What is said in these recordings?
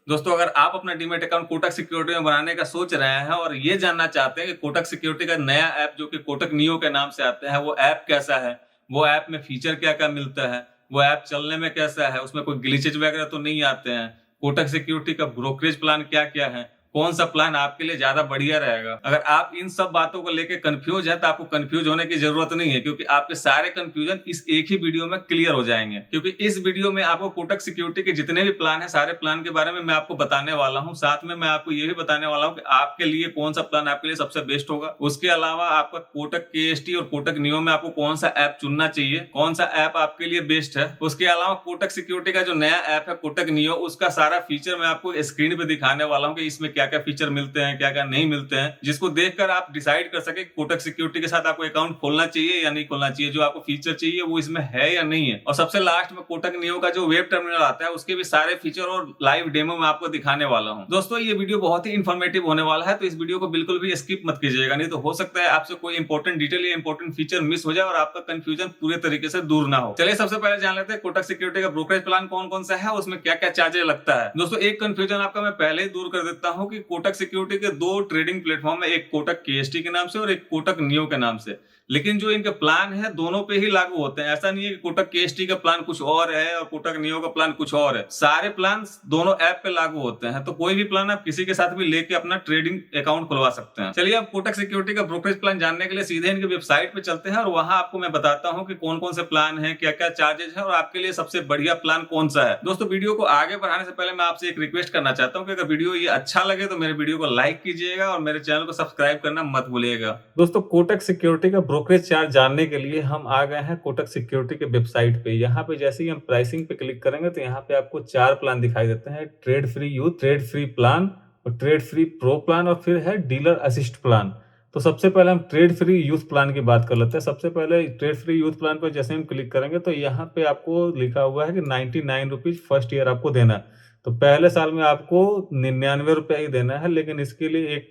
दोस्तों, अगर आप अपना डीमैट अकाउंट कोटक सिक्योरिटी में बनाने का सोच रहे हैं और ये जानना चाहते हैं कि कोटक सिक्योरिटी का नया ऐप जो कि कोटक नियो के नाम से आता है, वो ऐप कैसा है, वो ऐप में फीचर क्या-क्या मिलता है, वो ऐप चलने में कैसा है, उसमें कोई ग्लिचेज वगैरह तो नहीं आते हैं, कोटक सिक्योरिटी का ब्रोकरेज प्लान क्या-क्या है, कौन सा प्लान आपके लिए ज्यादा बढ़िया रहेगा। अगर आप इन सब बातों को लेकर कंफ्यूज है तो आपको कंफ्यूज होने की जरूरत नहीं है, क्योंकि आपके सारे कंफ्यूजन इस एक ही वीडियो में क्लियर हो जाएंगे। क्योंकि इस वीडियो में आपको कोटक सिक्योरिटी के जितने भी प्लान है, सारे प्लान के बारे में मैं आपको बताने वाला हूँ। साथ में मैं आपको ये भी बताने वाला हूँ कि आपके लिए कौन सा प्लान आपके लिए सबसे बेस्ट होगा। उसके अलावा आपका कोटक केएसटी और कोटक नियो में आपको कौन सा ऐप चुनना चाहिए, कौन सा ऐप आपके लिए बेस्ट है। उसके अलावा कोटक सिक्योरिटी का जो नया ऐप है कोटक नियो, उसका सारा फीचर मैं आपको स्क्रीन पे दिखाने वाला हूँ कि इसमें क्या क्या फीचर मिलते हैं, क्या क्या नहीं मिलते हैं, जिसको देखकर आप डिसाइड कर सके कोटक सिक्योरिटी के साथ आपको अकाउंट खोलना चाहिए या नहीं खोलना चाहिए, जो आपको फीचर चाहिए वो इसमें है या नहीं है। और सबसे लास्ट में कोटक नियो का जो वेब टर्मिनल आता है, उसके भी सारे फीचर और लाइव डेमो में आपको दिखाने वाला हूँ। दोस्तों, ये वीडियो बहुत ही इंफॉर्मेटिव होने वाला है, तो इस वीडियो को बिल्कुल भी स्किप मत कीजिएगा, नहीं तो हो सकता है आपसे कोई इंपॉर्टेंट डिटेल या इंपॉर्टेंट फीचर मिस हो जाए और आपका कंफ्यूजन पूरे तरीके से दूर ना हो। चलिए सबसे पहले जान लेते हैं कोटक सिक्योरिटी का ब्रोकरेज प्लान कौन कौन सा है, उसमें क्या क्या चार्जेस लगता है। दोस्तों, एक कंफ्यूजन आपका मैं पहले ही दूर कर देता हूँ कि कोटक सिक्योरिटी के दो ट्रेडिंग प्लेटफॉर्म है, एक कोटक केएसटी के नाम से और एक कोटक नियो के नाम से। लेकिन जो इनके प्लान है दोनों पे ही लागू होते हैं। ऐसा नहीं है कि कोटक केएसटी का प्लान कुछ और है और कोटक नियो का प्लान कुछ और है। सारे प्लान दोनों ऐप पे लागू होते हैं, तो कोई भी प्लान आप किसी के साथ भी लेके अपना ट्रेडिंग अकाउंट खुलवा सकते हैं। चलिए, अब कोटक सिक्योरिटी का ब्रोकरेज प्लान जानने के लिए सीधे इनके वेबसाइट पे चलते हैं और वहां आपको मैं बताता हूँ कि कौन कौन से प्लान है, क्या क्या चार्जेस है और आपके लिए सबसे बढ़िया प्लान कौन सा है। दोस्तों, वीडियो को आगे बढ़ाने से पहले मैं आपसे एक रिक्वेस्ट करना चाहता हूँ कि अगर वीडियो ये अच्छा लगे तो मेरे वीडियो को लाइक कीजिएगा और मेरे चैनल को सब्सक्राइब करना मत भूलिएगा। दोस्तों, कोटक सिक्योरिटी का ब्रोकरेज चार्ज जानने के लिए हम आ गए हैं कोटक सिक्योरिटी के वेबसाइट पे। यहाँ पे जैसे ही हम प्राइसिंग पे क्लिक करेंगे तो यहाँ पे आपको चार प्लान दिखाई देते हैं: trade free youth, trade free plan और ट्रेड फ्री प्रो प्लान और फिर है डीलर असिस्ट प्लान। तो सबसे पहले हम ट्रेड फ्री यूथ प्लान की बात कर लेते हैं। सबसे पहले ट्रेड फ्री यूथ प्लान पर जैसे हम क्लिक करेंगे तो यहाँ पे आपको लिखा हुआ है कि 99 रुपीज फर्स्ट ईयर आपको देना है। तो पहले साल में आपको 99 रुपया ही देना है, लेकिन इसके लिए एक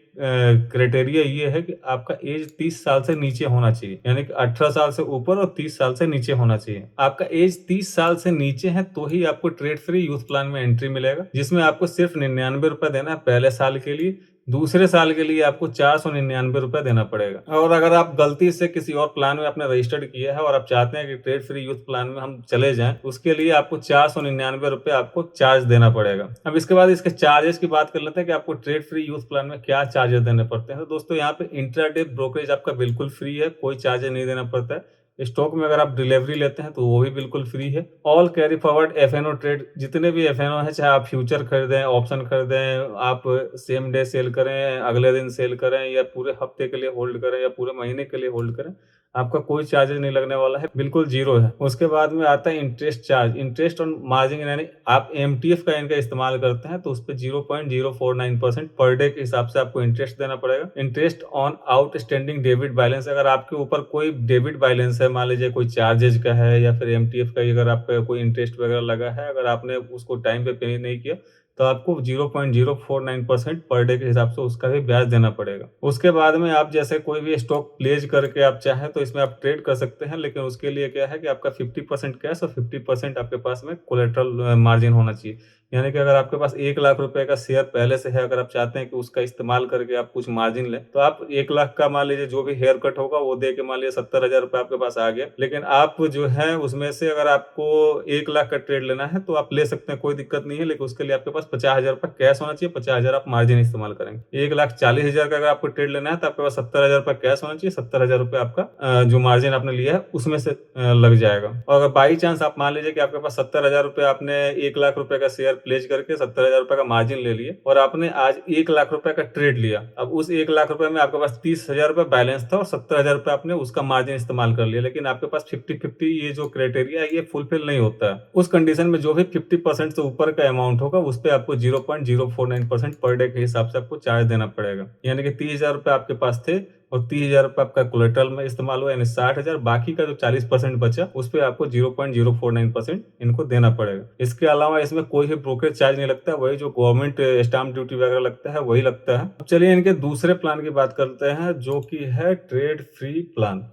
क्राइटेरिया ये है कि आपका एज 30 साल से नीचे होना चाहिए, यानी कि 18 साल से ऊपर और 30 साल से नीचे होना चाहिए। आपका एज 30 साल से नीचे है तो ही आपको ट्रेड फ्री यूथ प्लान में एंट्री मिलेगा, जिसमें आपको सिर्फ 99 रुपया देना है पहले साल के लिए। दूसरे साल के लिए आपको 499 रुपया देना पड़ेगा। और अगर आप गलती से किसी और प्लान में आपने रजिस्टर्ड किया है और आप चाहते हैं कि ट्रेड फ्री यूथ प्लान में हम चले जाएं, उसके लिए आपको 499 रुपये आपको चार्ज देना पड़ेगा। अब इसके बाद इसके चार्जेस की बात कर लेते हैं कि आपको ट्रेड फ्री यूथ प्लान में क्या चार्जेस देने पड़ते हैं। तो दोस्तों, यहाँ पे इंट्राडे ब्रोकरेज आपका बिल्कुल फ्री है, कोई चार्जेस नहीं देना पड़ता है। स्टॉक में अगर आप डिलीवरी लेते हैं तो वो भी बिल्कुल फ्री है। All carry forward FNO trade, जितने भी एफएनओ है, चाहे आप फ्यूचर खरीदें, ऑप्शन खरीदें, आप सेम डे सेल करें, अगले दिन सेल करें या पूरे हफ्ते के लिए होल्ड करें या पूरे महीने के लिए होल्ड करें, आपका कोई चार्जेस नहीं लगने वाला है, बिल्कुल जीरो है। उसके बाद में आता है interest charge, interest on margin, यानी आप एमटीएफ का इनका इस्तेमाल करते हैं तो उस पर 0.049% पर डे के हिसाब से आपको इंटरेस्ट देना पड़ेगा। Interest on outstanding debit balance, अगर आपके ऊपर कोई डेबिट बैलेंस है, मान लीजिए कोई चार्जेज का है या फिर एमटीएफ का, अगर आपका कोई इंटरेस्ट वगैरह लगा है, अगर आपने उसको टाइम पे पे नहीं किया तो आपको 0.049% पर डे के हिसाब से उसका भी ब्याज देना पड़ेगा। उसके बाद में आप जैसे कोई भी स्टॉक प्लेज करके आप चाहें तो इसमें आप ट्रेड कर सकते हैं, लेकिन उसके लिए क्या है कि आपका 50% कैश और 50% आपके पास में कोलेटरल मार्जिन होना चाहिए। यानी कि अगर आपके पास 1 लाख रुपए का शेयर पहले से है, अगर आप चाहते हैं कि उसका इस्तेमाल करके आप कुछ मार्जिन लें, तो आप 1 लाख का मान लीजिए जो भी हेयर कट होगा वो दे के मान लीजिए 70,000 रुपये आपके पास आ गया। लेकिन आप जो है उसमें से अगर आपको 1 लाख का ट्रेड लेना है तो आप ले सकते हैं, कोई दिक्कत नहीं है, लेकिन उसके लिए आपके पास 50,000 रुपये कैश होना चाहिए, 50,000 आप मार्जिन इस्तेमाल करेंगे। 1,40,000 का अगर आपको ट्रेड लेना है तो आपके पास 70,000 रुपये कैश होना चाहिए, 70,000 रुपये आपका जो मार्जिन आपने लिया है उसमें से लग जाएगा। और अगर बाई चांस आप मान लीजिए कि आपके पास 70,000 रुपये, आपने 1 लाख रुपए का शेयर प्लेज करके 70,000 रुपए का मार्जिन ले लिए और आपने आज 1 लाख रुपए का ट्रेड लिया। अब उस 1 लाख रुपए में आपके पास 30,000 रुपए बैलेंस था और 70,000 रुपए आपने उसका मार्जिन इस्तेमाल कर लिया, लेकिन आपके पास 50-50 ये जो क्राइटेरिया है ये फुलफिल नहीं होता है। उस कंडीशन में जो भी 50% से ऊपर का अमाउंट होगा उस पर आपको 0.049% पर डे के हिसाब से आपको चार्ज देना पड़ेगा। यानी कि 30,000 रुपए आपके पास थे और 30,000 रुपये आपका कोलेटरल में इस्तेमाल हुआ, यानी 60,000, बाकी का जो 40% बचा उस पर आपको 0.049% इनको देना पड़ेगा। इसके अलावा इसमें कोई भी ब्रोकरेज चार्ज नहीं लगता है, वही जो गवर्नमेंट स्टाम्प ड्यूटी वगैरह लगता है वही लगता है। अब चलिए इनके दूसरे प्लान की बात करते हैं, जो कि है trade free plan.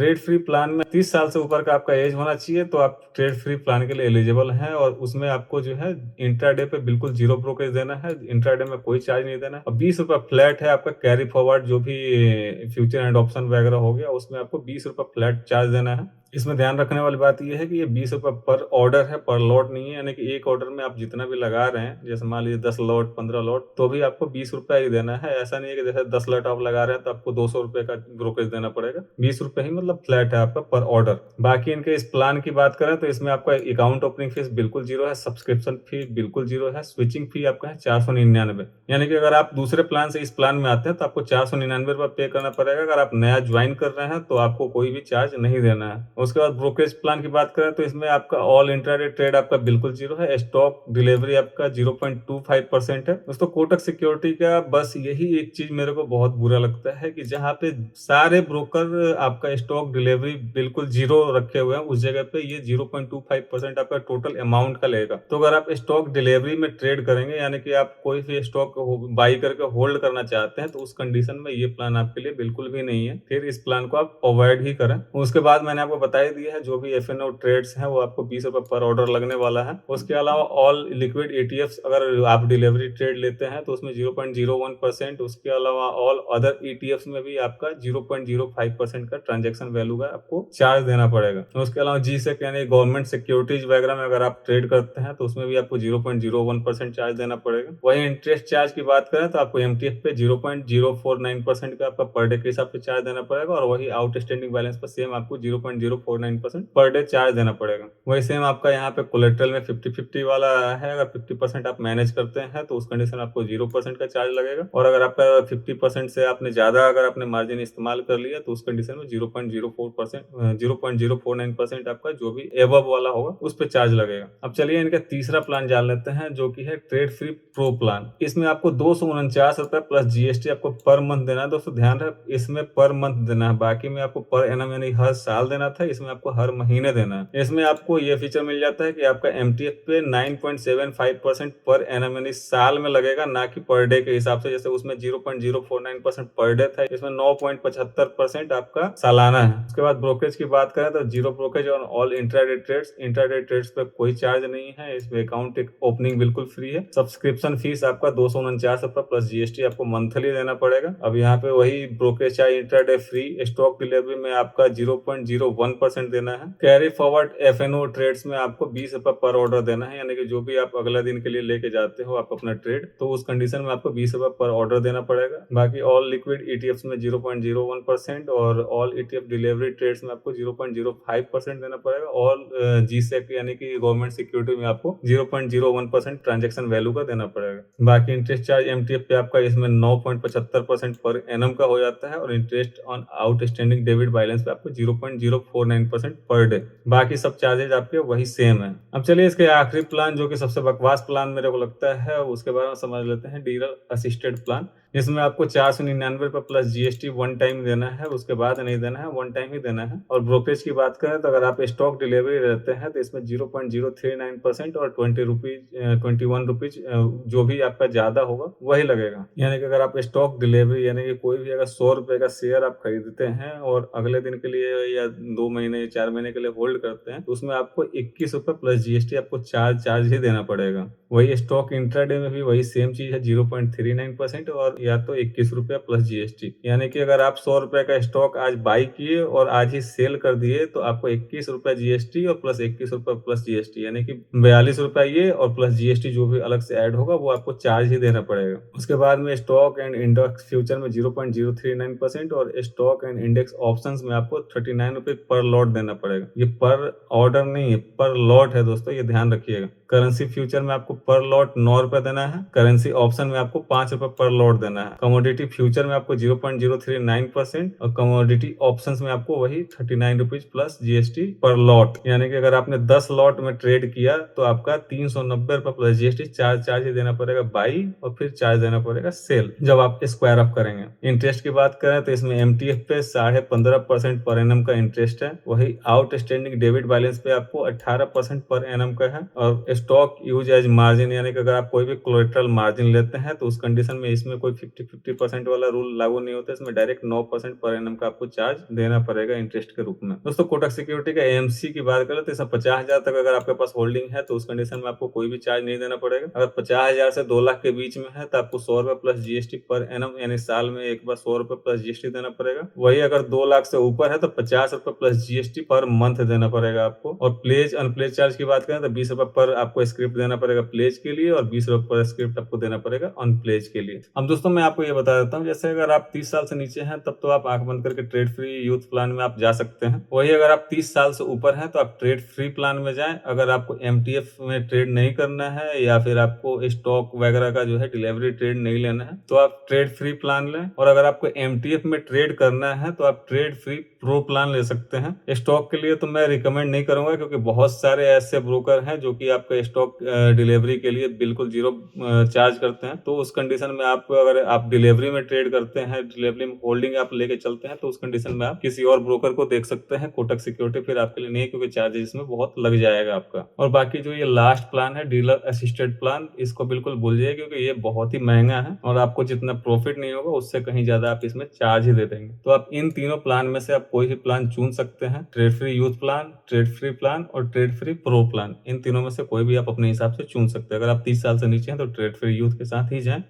Trade free plan में 30 साल से ऊपर का आपका एज होना चाहिए, तो आप ट्रेड फ्री प्लान के लिए एलिजिबल हैं। और उसमें आपको जो है इंट्राडे पे बिल्कुल 0 ब्रोकरेज देना है, इंट्राडे में कोई चार्ज नहीं देना है। और 20 रुपए फ्लैट है आपका कैरी फॉरवर्ड, जो भी फ्यूचर एंड ऑप्शन वगैरह हो गया उसमें आपको 20 रुपए फ्लैट चार्ज देना है। इसमें ध्यान रखने वाली बात यह है कि ये 20 रुपए पर ऑर्डर है, पर लॉट नहीं है। यानी कि एक ऑर्डर में आप जितना भी लगा रहे हैं, जैसे मान लीजिए 10 लॉट 15 लॉट, तो भी आपको 20 रुपए ही देना है। ऐसा नहीं है कि जैसे 10 लॉट आप लगा रहे हैं तो आपको 200 रुपए का ब्रोकरेज देना पड़ेगा। 20 रुपए ही मतलब फ्लैट है आपका पर ऑर्डर। बाकी इनके इस प्लान की बात करें तो इसमें आपका अकाउंट ओपनिंग फीस बिल्कुल 0 है, सब्सक्रिप्शन फी बिल्कुल 0 है, स्विचिंग फी आपका है 499। यानी कि अगर आप दूसरे प्लान से इस प्लान में आते हैं तो आपको 499 रुपए पे करना पड़ेगा। अगर आप नया ज्वाइन कर रहे हैं तो आपको कोई भी चार्ज नहीं देना है। उसके बाद ब्रोकरेज प्लान की बात करें तो इसमें आपका ऑल इंट्राडे ट्रेड आपका बिल्कुल 0 है, स्टॉक डिलीवरी आपका 0.25% है। दोस्तों कोटक सिक्योरिटी का बस यही एक चीज मेरे को बहुत बुरा लगता है कि जहां पे सारे ब्रोकर आपका स्टॉक डिलीवरी बिल्कुल 0 रखे हुए हैं, उस जगह पे ये 0.25% आपका टोटल अमाउंट का लेगा। तो अगर आप स्टॉक डिलीवरी में ट्रेड करेंगे, यानी कि आप कोई भी स्टॉक बाई करके होल्ड करना चाहते हैं, तो उस कंडीशन में ये प्लान आपके लिए बिल्कुल भी नहीं है। फिर इस प्लान को आप अवॉइड ही करें। उसके बाद मैंने आपको बता ही दिया है, जो भी एफएनओ ट्रेड्स हैं वो आपको 20 रुपए पर ऑर्डर लगने वाला है। उसके अलावा ऑल लिक्विड ईटीएफ्स अगर आप डिलीवरी ट्रेड लेते हैं तो उसमें 0.01%, उसके अलावा ऑल अदर ईटीएफ्स में भी आपका 0.05% का ट्रांजेक्शन वैल्यू का आपको चार्ज देना पड़ेगा। उसके अलावा जीसेक यानी गवर्नमेंट सिक्योरिटीज वगैरह में अगर आप ट्रेड करते हैं तो उसमें भी आपको 0.01% चार्ज देना पड़ेगा। वही इंटरेस्ट चार्ज की बात करें तो आपको एमटीएफ पे 0.049% का आपका पर डे के हिसाब से चार्ज देना पड़ेगा। और वही आउटस्टैंडिंग बैलेंस पर सेम आपको 0.049% पर डे चार्ज देना पड़ेगा। वही सेम आपका यहाँ पे कोलेट्रल में 50-50 वाला है। अगर 50% आप मैनेज करते हैं तो उस कंडीशन में आपको 0% का चार्ज लगेगा। और अगर आपका 50% से आपने ज्यादा अगर आपने मार्जिन इस्तेमाल कर लिया तो उस कंडीशन में 0.04% आपका जो भी एबव वाला होगा उस पर चार्ज लगेगा। अब चलिए इनका तीसरा प्लान जान लेते हैं, जो कि है ट्रेड फ्री प्रो प्लान। इसमें आपको 249 रुपए प्लस जीएसटी आपको पर मंथ देना है। दोस्तों ध्यान रहे, इसमें पर मंथ देना है, बाकी में आपको पर एनम यानी हर साल देना था, इसमें आपको हर महीने देना है। इसमें आपको ये फीचर मिल जाता है कि आपका एमटीएफ पे 9.75% पर एनम यानी साल में लगेगा, ना कि पर डे के हिसाब से। जैसे उसमें 0.049% पर डे था, इसमें 9.75% आपका सालाना है। उसके बाद ब्रोकरेज की बात करें तो 0 brokerage on all intraday trades. Intraday trades पे कोई चार्ज नहीं है। इसमें अकाउंट ओपनिंग बिल्कुल फ्री है। सब्सक्रिप्शन फीस आपका 249 रुपए प्लस जीएसटी आपको मंथली देना पड़ेगा। अब यहाँ पे वही ब्रोकरेज चाहे इंट्राडे फ्री, स्टॉक डिलीवरी में आपका 0.01% देना है। कैरी फॉरवर्ड एफएनओ ट्रेड्स में आपको 20 रुपए पर ऑर्डर देना है, यानी कि जो भी आप अगला दिन के लिए लेके जाते हो आप अपना ट्रेड, तो उस कंडीशन में आपको 20 रुपए पर ऑर्डर देना पड़ेगा। बाकी ऑल लिक्विड ईटीएफ्स में 0.01% और ऑल ईटीएफ डिलीवरी ट्रेड्स में आपको 0.05% देना पड़ेगा। ऑल जीसेक यानी कि गवर्नमेंट सिक्योरिटी में आपको 0.01% ट्रांजेक्शन वैल्यू का देना पड़ेगा। बाकी इंटरेस्ट चार्ज एमटीएफ पे आपका इसमें 9.75% पर एनम का हो जाता है। और interest on outstanding debit balance पे आपको 0.049% पर डे। बाकी सब चार्जेज आपके वही सेम है। अब चलिए इसके आखिरी प्लान, जो कि सबसे बकवास प्लान मेरे को लगता है, उसके बारे में समझ लेते हैं। Dealer assisted plan. इसमें आपको 499 रुपए प्लस जीएसटी वन टाइम देना है, उसके बाद नहीं देना है, वन टाइम ही देना है। और ब्रोकरेज की बात करें तो अगर आप स्टॉक डिलीवरी रहते हैं तो इसमें 0.039% और 21 रुपीज जो भी आपका ज्यादा होगा वही लगेगा। यानी कि अगर आप स्टॉक डिलीवरी यानी कि कोई भी अगर 100 रुपए का शेयर आप खरीदते हैं और अगले दिन के लिए या 2 महीने 4 महीने के लिए होल्ड करते हैं तो उसमें आपको 21 रुपए प्लस जीएसटी आपको चार्ज ही देना पड़ेगा। वही स्टॉक इंट्राडे में भी वही सेम चीज है, 0.39% और या तो 21 रुपया प्लस जीएसटी। यानी कि अगर आप 100 रुपए का स्टॉक आज बाई किए और आज ही सेल कर दिए तो आपको 21 रुपया जीएसटी और प्लस 21 रुपया प्लस जीएसटी, यानी कि 42 रुपया ये और प्लस जीएसटी जो भी अलग से ऐड होगा वो आपको चार्ज ही देना पड़ेगा। उसके बाद में स्टॉक एंड इंडेक्स फ्यूचर में 0.039% और स्टॉक एंड इंडेक्स ऑप्शंस में आपको 39 रुपए पर लॉट देना पड़ेगा। ये पर ऑर्डर नहीं है, पर लॉट है दोस्तों, ये ध्यान रखिएगा। करेंसी फ्यूचर में आपको पर लॉट 9 रुपए देना है। करेंसी ऑप्शन में आपको 5 रुपए पर लॉट देना है। कमोडिटी फ्यूचर में आपको 0.039% और कमोडिटी ऑप्शंस में आपको वही 39 रुपीज प्लस जीएसटी पर लॉट। यानी कि अगर आपने 10 लॉट में ट्रेड किया तो आपका 390 रुपए प्लस जीएसटी चार्ज ही देना पड़ेगा बाई, और फिर चार्ज देना पड़ेगा सेल जब आप स्क्वायर अप करेंगे। इंटरेस्ट की बात करें तो इसमें एमटीएफ पे 15.5% पर एनम का इंटरेस्ट है। वही आउटस्टैंडिंग डेबिट बैलेंस पे आपको 18% पर एनम का है। और स्टॉक यूज एज मार्जिन, यानी कि अगर आप कोई भी कोलेटरल मार्जिन लेते हैं तो उस कंडीशन में इसमें कोई 50% वाला रूल लागू नहीं होता। इसमें डायरेक्ट 9% पर एनम का आपको चार्ज देना पड़ेगा इंटरेस्ट के रूप में। दोस्तों कोटक सिक्योरिटी का एएमसी की बात करें तो इसमें 50,000 तक अगर आपके पास होल्डिंग है तो उस कंडीशन में आपको कोई भी चार्ज नहीं देना पड़ेगा। अगर 50,000 से 2 लाख के बीच में है तो आपको 100 रुपए प्लस जीएसटी पर एनम, यानी साल में एक बार 100 रुपए प्लस जीएसटी देना पड़ेगा। वही अगर 2 लाख से ऊपर है तो 50 रुपए प्लस जीएसटी पर मंथ देना पड़ेगा आपको। और प्लेज अनप्लेज चार्ज की बात करें तो 20 रुपए पर आपको स्क्रिप्ट देना पड़ेगा प्लेज के लिए और 20 रुपए पर स्क्रिप्ट आपको देना पड़ेगा अनप्लेज के लिए। अब दोस्तों मैं आपको ये बता देता हूँ, जैसे अगर आप 30 साल से नीचे हैं तब तो आप आंख बंद करके ट्रेड फ्री यूथ प्लान में आप जा सकते हैं। वही अगर आप 30 साल से ऊपर हैं तो आप ट्रेड फ्री प्लान में जाएं। अगर आपको एमटीएफ में ट्रेड नहीं करना है या फिर आपको स्टॉक वगैरह का जो है डिलीवरी ट्रेड नहीं लेना है तो आप ट्रेड फ्री प्लान लें। और अगर आपको एमटीएफ में ट्रेड करना है तो आप ट्रेड फ्री प्रो प्लान ले सकते हैं। स्टॉक के लिए तो मैं रिकमेंड नहीं करूंगा क्योंकि बहुत सारे ऐसे ब्रोकर हैं जो कि आपका स्टॉक डिलीवरी के लिए बिल्कुल जीरो चार्ज करते हैं। तो उस कंडीशन में आप अगर आप डिलीवरी में ट्रेड करते हैं, डिलीवरी में होल्डिंग आप लेके चलते हैं तो उस कंडीशन में आप किसी और ब्रोकर को देख सकते हैं। कोटक सिक्योरिटी फिर आपके लिए नहीं है क्योंकि चार्जेस इसमें बहुत लग जाएगा आपका। और बाकी जो ये लास्ट प्लान है डीलर असिस्टेड प्लान, इसको बिल्कुल भूल जाइए क्योंकि ये बहुत ही महंगा है और आपको जितना प्रॉफिट नहीं होगा उससे कहीं ज्यादा आप इसमें चार्ज ही दे देंगे। तो आप इन तीनों प्लान में से आप कोई भी प्लान चुन सकते हैं। Trade free youth plan, trade free plan और ट्रेड फ्री प्रो प्लान, इन तीनों में से कोई भी आप अपने हिसाब से चुन सकते हैं। अगर आप 30 साल से नीचे हैं तो ट्रेड फ्री यूथ के साथ ही जाएं।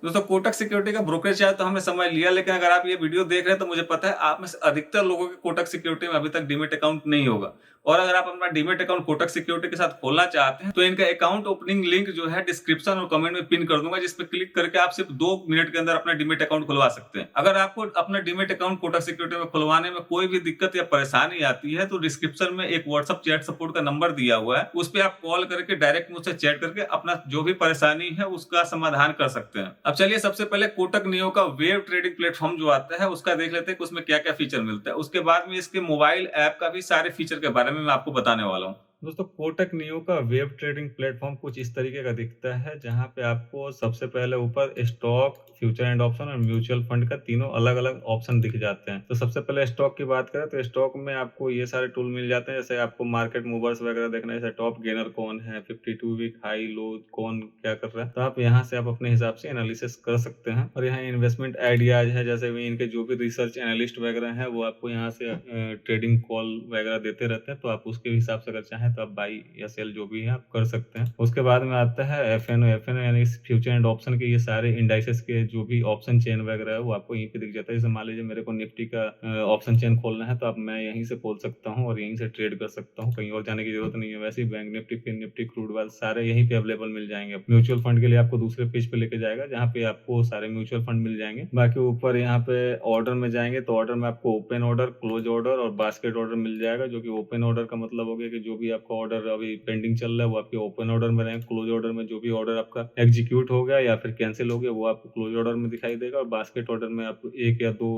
दोस्तों कोटक सिक्योरिटी का ब्रोकरेज चार्ज तो हमने समझ लिया, लेकिन अगर आप ये वीडियो देख रहे हैं तो मुझे पता है आप में से अधिकतर लोगों के कोटक सिक्योरिटी में अभी तक डीमेट अकाउंट नहीं होगा। और अगर आप अपना डीमेट अकाउंट कोटक सिक्योरिटी के साथ खोलना चाहते हैं तो इनका अकाउंट ओपनिंग लिंक जो है डिस्क्रिप्शन और कमेंट में पिन कर दूंगा, जिस पे क्लिक करके आप सिर्फ 2 मिनट के अंदर अपना डीमेट अकाउंट खुलवा सकते हैं। अगर आपको अपना डीमेट अकाउंट कोटक सिक्योरिटी में खुलवाने में कोई भी दिक्कत या परेशानी आती है तो डिस्क्रिप्शन में एक व्हाट्सएप चैट सपोर्ट का नंबर दिया हुआ है, उस पर आप कॉल करके डायरेक्ट मुझसे चैट करके अपना जो भी परेशानी है उसका समाधान कर सकते हैं। अब चलिए सबसे पहले कोटक नियो का वेब ट्रेडिंग प्लेटफॉर्म जो आता है उसका देख लेते हैं कि उसमें क्या क्या फीचर मिलता है। उसके बाद में इसके मोबाइल ऐप का भी सारे फीचर के बारे में मैं आपको बताने वाला हूँ। दोस्तों कोटक नियो का वेब ट्रेडिंग प्लेटफॉर्म कुछ इस तरीके का दिखता है, जहां पे आपको सबसे पहले ऊपर स्टॉक, फ्यूचर एंड ऑप्शन और म्यूचुअल फंड का तीनों अलग अलग ऑप्शन दिख जाते हैं। तो सबसे पहले स्टॉक की बात करें तो स्टॉक में आपको ये सारे टूल मिल जाते हैं, जैसे आपको मार्केट मूवर्स वगैरह देखना है, जैसे टॉप गेनर कौन है, 52 वीक हाई लो कौन क्या कर रहा है, तो आप यहाँ से आप अपने हिसाब से एनालिसिस कर सकते हैं। और यहाँ इन्वेस्टमेंट आइडियाज है, जैसे इनके जो भी रिसर्च एनालिस्ट वगैरह है वो आपको यहाँ से ट्रेडिंग कॉल वगैरह देते रहते हैं, तो आप उसके हिसाब से अगर चाहें तो आप बाई या सेल जो भी है आप कर सकते हैं। उसके बाद में आता है एफएनओ यानी फ्यूचर एंड ऑप्शन के ये सारे इंडाइसेस के जो भी ऑप्शन चेन वगैरह है वो आपको यहीं पे दिख जाता है। जैसे मान लीजिए मेरे को निफ्टी का ऑप्शन चेन खोलना है तो अब मैं यहीं से खोल सकता हूँ और यहीं से ट्रेड कर सकता हूँ, कहीं और जाने की जरूरत नहीं है। वैसे ही बैंक निफ्टी, फिर निफ्टी, क्रूड वाल सारे यहीं पे अवेलेबल मिल जाएंगे। म्यूचुअल फंड के लिए आपको दूसरे पेज पे लेके जाएगा जहाँ पे आपको सारे म्यूचुअल फंड मिल जाएंगे। बाकी ऊपर यहाँ पे ऑर्डर में जाएंगे तो ऑर्डर में आपको ओपन ऑर्डर, क्लोज ऑर्डर और बास्केट ऑर्डर मिल जाएगा। जो कि ओपन ऑर्डर का मतलब हो गया कि जो भी आपका ऑर्डर अभी पेंडिंग चल रहा है वो आपके ओपन ऑर्डर में रहेगा। क्लोज ऑर्डर में जो भी ऑर्डर आपका एग्जीक्यूट हो गया या फिर कैंसिल हो गया वो आपको क्लोज ऑर्डर में दिखाई देगा। और बास्केट ऑर्डर में आपको एक या दो,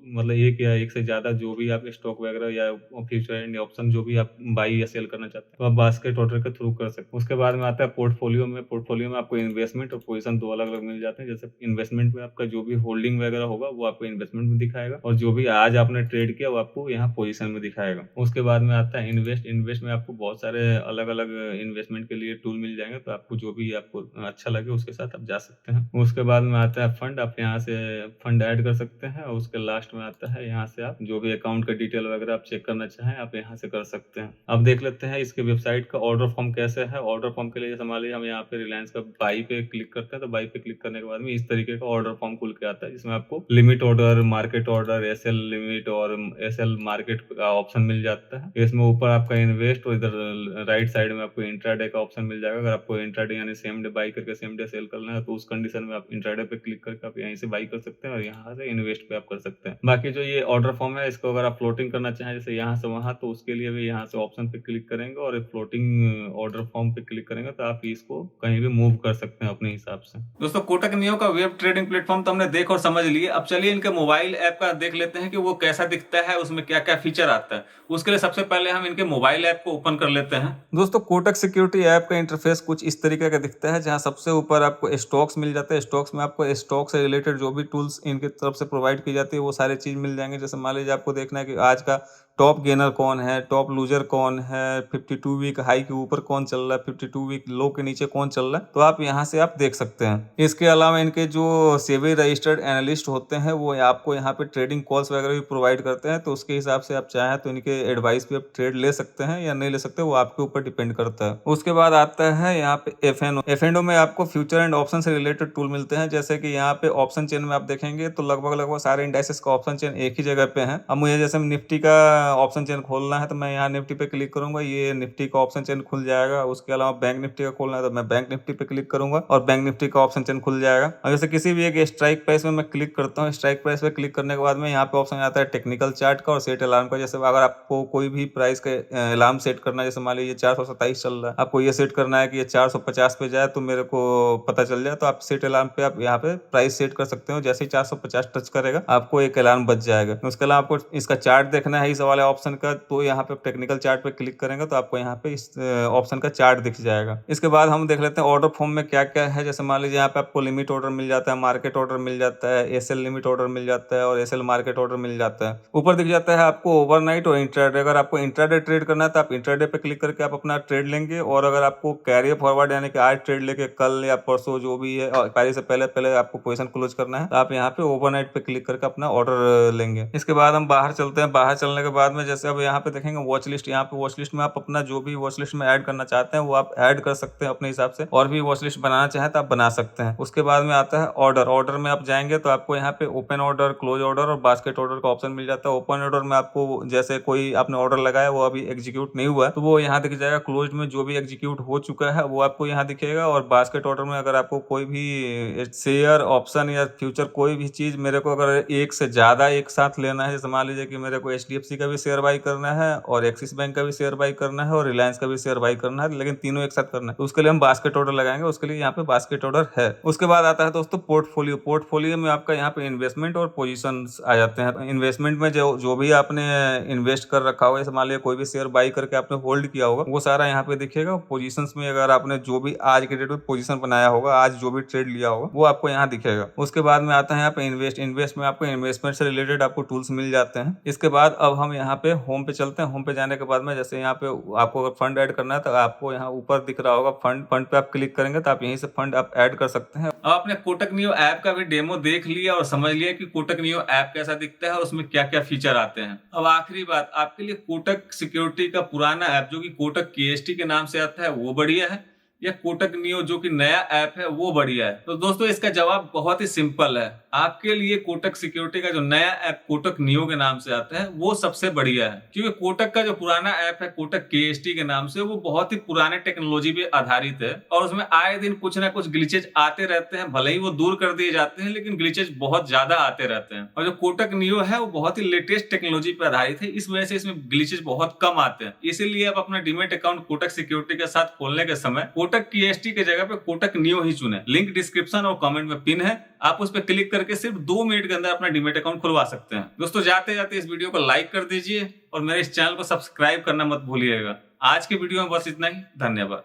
मतलब एक या एक से ज्यादा जो भी आप स्टॉक वगैरह या फ्यूचर एंड ऑप्शन जो भी आप बाई या सेल करना चाहते हैं तो आप बास्केट ऑर्डर के थ्रू कर सकते हैं। उसके बाद में आता है पोर्टफोलियो में। पोर्टफोलियो में आपको इन्वेस्टमेंट और पोजीशन दो अलग अलग मिल जाते हैं। जैसे इन्वेस्टमेंट में आपका जो भी होल्डिंग वगैरह होगा वो आपको इन्वेस्टमेंट में दिखाएगा और जो भी आज आपने ट्रेड किया वो आपको यहाँ पोजीशन में दिखाएगा। उसके बाद में आता है इन्वेस्ट में आपको बहुत सारे अलग अलग इन्वेस्टमेंट के लिए टूल मिल जाएंगे, तो आपको जो भी आपको अच्छा लगे उसके साथ आप जा सकते हैं। उसके बाद में आता है फंड, आप यहाँ से फंड ऐड कर सकते हैं। और उसके लास्ट में आता है यहाँ से आप जो भी अकाउंट का डिटेल वगैरह आप चेक करना चाहें आप यहाँ से कर सकते हैं। अब देख लेते हैं इसके वेबसाइट का ऑर्डर फॉर्म कैसे है। ऑर्डर फॉर्म के लिए जैसे मान लीजिए हम यहाँ पे रिलायंस का बाई पे क्लिक करते हैं तो बाई पे क्लिक करने के बाद में इस तरीके का ऑर्डर फॉर्म खुल के आता है, जिसमें आपको limit order, market order, SL limit और एसएल मार्केट का ऑप्शन मिल जाता है। इसमें ऊपर आपका इन्वेस्ट और इधर राइट साइड में आपको इंट्राडे का ऑप्शन मिल जाएगा। अगर आपको इंट्राडे यानी सेम डे बाई करके सेम डे सेल करना है तो उस कंडीशन में आप इंट्राडे पे क्लिक करके आप यहीं से बाई कर सकते हैं और यहाँ से इन्वेस्ट पे आप कर सकते हैं। बाकी जो ये ऑर्डर फॉर्म है इसको अगर आप फ्लोटिंग करना चाहें जैसे यहाँ से वहां, तो उसके लिए भी यहाँ से ऑप्शन पे क्लिक करेंगे और फ्लोटिंग ऑर्डर फॉर्म पे क्लिक करेंगे तो आप इसको कहीं भी मूव कर सकते हैं अपने हिसाब से। दोस्तों कोटक नियो का वेब ट्रेडिंग प्लेटफॉर्म तो हमने देख और समझ लिए। अब चलिए इनके मोबाइल ऐप का देख लेते हैं कि वो कैसा दिखता है, उसमें क्या क्या फीचर आता है। उसके लिए सबसे पहले हम इनके मोबाइल ऐप को ओपन कर लेते हैं। दोस्तों कोटक सिक्योरिटी ऐप का इंटरफेस कुछ इस तरीके का दिखता है, जहां सबसे ऊपर आपको स्टॉक्स मिल जाते हैं। स्टॉक्स में आपको स्टॉक से रिलेटेड जो भी टूल्स इनकी तरफ से प्रोवाइड की जाती है वो सारी चीज मिल जाएंगे। जैसे मान लीजिए आपको देखना है कि आज का टॉप गेनर कौन है, टॉप लूजर कौन है, 52 वीक हाई के ऊपर कौन चल रहा है, 52 वीक लो के नीचे कौन चल रहा है, तो आप यहाँ से आप देख सकते हैं। इसके अलावा इनके जो सेबी रजिस्टर्ड एनालिस्ट होते हैं वो आपको यहाँ पे ट्रेडिंग कॉल्स वगैरह भी प्रोवाइड करते हैं, तो उसके हिसाब से आप चाहें तो इनके एडवाइस पे आप ट्रेड ले सकते हैं या नहीं ले सकते, वो आपके ऊपर डिपेंड करता है। उसके बाद आता है यहाँ पे एफएनओ में आपको फ्यूचर एंड ऑप्शन से रिलेटेड टूल मिलते हैं। जैसे कि यहाँ पे ऑप्शन चेन में आप देखेंगे तो लगभग सारे इंडाइसेस का ऑप्शन चेन एक ही जगह पे है। अब मुझे जैसे निफ्टी का ऑप्शन चेन खोलना है तो मैं यहाँ निफ्टी पे क्लिक करूंगा, ये निफ्टी का ऑप्शन चेन खुल जाएगा। उसके अलावा बैंक निफ्टी का खोलना है तो मैं बैंक निफ्टी पे क्लिक करूंगा और बैंक निफ्टी का ऑप्शन चेन खुल जाएगा। और जैसे किसी भी एक स्ट्राइक प्राइस में मैं क्लिक करता हूँ, स्ट्राइक प्राइस पे क्लिक करने के बाद में यहाँ पे ऑप्शन आता है टेक्निकल चार्ट का और सेट अलार्म का। जैसे अगर आपको कोई भी प्राइस का अलार्म सेट करना है, जैसे मान लीजिए 427 चल रहा है, आपको ये सेट करना है कि ये 450 पे जाए तो मेरे को पता चल जाए, तो आप सेट अलार्म पे आप यहाँ पे प्राइस सेट कर सकते हो। जैसे ही 450 टच करेगा आपको एक अलार्म बज जाएगा। उसके अलावा आपको इसका चार्ट देखना है इस वाले ऑप्शन का, तो यहाँ पे टेक्निकल चार्ट पे क्लिक करेंगे तो आपको यहाँ पे इस ऑप्शन का चार्ट दिख जाएगा। इसके बाद हम देख लेते हैं ऑर्डर फॉर्म में क्या क्या है। जैसे मान लीजिए यहाँ पे आपको लिमिट ऑर्डर मिल जाता है, मार्केट ऑर्डर मिल जाता है, एसएल लिमिट ऑर्डर मिल जाता है और एसएल मार्केट ऑर्डर मिल जाता है। ऊपर दिख जाता है आपको ओवरनाइट और इंट्राडे। अगर आपको इंट्राडे ट्रेड करना है तो आप इंट्राडे पे क्लिक करके आप अपना ट्रेड लेंगे, और अगर आपको कैरियर फॉरवर्ड यानी कि आज ट्रेड लेके कल या परसों जो भी है एक्सपायरी से पहले पहले आपको पोजीशन क्लोज करना है, तो आप यहाँ पे ओवरनाइट पे क्लिक करके अपना ऑर्डर लेंगे। इसके बाद हम बाहर चलते हैं। बाहर चलने के बाद में जैसे अब यहाँ पे देखेंगे वॉच लिस्ट, यहाँ पे वॉच लिस्ट में आप अपना जो भी वॉच लिस्ट में ऐड करना चाहते हैं वो आप ऐड कर सकते हैं अपने हिसाब से, और भी वॉच लिस्ट बनाना चाहें तो आप बना सकते हैं। उसके बाद में आता है ऑर्डर। ऑर्डर में आप जाएंगे तो आपको यहाँ पे ओपन ऑर्डर, क्लोज ऑर्डर और बास्केट ऑर्डर का ऑप्शन मिल जाता है। ओपन ऑर्डर में आपको जैसे कोई आपने ऑर्डर लगाया वो अभी एग्जीक्यूट नहीं हुआ है तो वो यहाँ दिख जाएगा। क्लोज में जो भी एग्जीक्यूट हो चुका है वो आपको यहाँ दिखेगा, और बास्केट ऑर्डर में अगर आपको कोई भी शेयर, ऑप्शन या फ्यूचर कोई भी चीज मेरे को अगर एक से ज्यादा एक साथ लेना है, जैसे मान लीजिए कि मेरे को HDFC का भी शेयर बाई करना है और एक्सिस बैंक का भी शेयर बाई करना है और रिलायंस का भी शेयर बाई करना है, लेकिन तीनों एक साथ करना है, तो उसके लिए हम बास्केट ऑर्डर लगाएंगे। उसके लिए यहाँ पे बास्केट ऑर्डर है। उसके बाद आता है दोस्तों पोर्टफोलियो। पोर्टफोलियो में आपका यहाँ पे इन्वेस्टमेंट और पोजीशंस आ जाते हैं। इन्वेस्टमेंट में जो भी आपने इन्वेस्ट कर रखा होगा, जैसे मान लीजिए कोई भी शेयर बाई करके आपने होल्ड किया होगा वो सारा यहाँ पे दिखेगा। पोजीशंस में अगर आपने जो भी आज के डेट में पोजीशन बनाया होगा, आज जो भी ट्रेड लिया होगा वो आपको यहाँ दिखेगा। उसके बाद में आता है यहाँ पे इन्वेस्ट में आपको इन्वेस्टमेंट से रिलेटेड आपको टूल्स मिल जाते हैं। इसके बाद अब हम यहाँ पे होम पे चलते हैं। होम पे जाने के बाद में जैसे यहाँ पे आपको अगर फंड ऐड करना है तो आपको यहाँ ऊपर दिख रहा होगा फंड पे आप क्लिक करेंगे तो आप यहीं से फंड आप ऐड कर सकते हैं। अब आपने कोटक नियो ऐप का भी डेमो देख लिया और समझ लिया कि कोटक नियो ऐप कैसा दिखता है, उसमें क्या क्या फीचर आते हैं। अब आखिरी बात आपके लिए, कोटक सिक्योरिटी का पुराना ऐप जो कि कोटक KST के नाम से आता है वो बढ़िया है या कोटक नियो जो कि नया ऐप है वो बढ़िया है? तो दोस्तों इसका जवाब बहुत ही सिंपल है। आपके लिए कोटक सिक्योरिटी का जो नया ऐप कोटक नियो के नाम से आता है वो सबसे बढ़िया है, क्योंकि कोटक का जो पुराना ऐप है कोटक KST के नाम से वो बहुत ही पुराने टेक्नोलॉजी पे आधारित है और उसमें आए दिन कुछ ना कुछ ग्लिचेज आते रहते हैं। भले ही वो दूर कर दिए जाते हैं लेकिन ग्लिचेज बहुत ज्यादा आते रहते हैं। और जो कोटक नियो है वो बहुत ही लेटेस्ट टेक्नोलॉजी पे आधारित है, इस वजह से इसमें ग्लिचेज बहुत कम आते हैं। इसीलिए आप अपना डीमैट अकाउंट कोटक सिक्योरिटी के साथ खोलने के समय कोटक KST के जगह पे कोटक नियो ही चुने। लिंक डिस्क्रिप्शन और कमेंट में पिन है, आप उस पर क्लिक करके सिर्फ 2 मिनट के अंदर अपना डीमैट अकाउंट खुलवा सकते हैं। दोस्तों जाते जाते इस वीडियो को लाइक कर दीजिए और मेरे इस चैनल को सब्सक्राइब करना मत भूलिएगा। आज के वीडियो में बस इतना ही। धन्यवाद।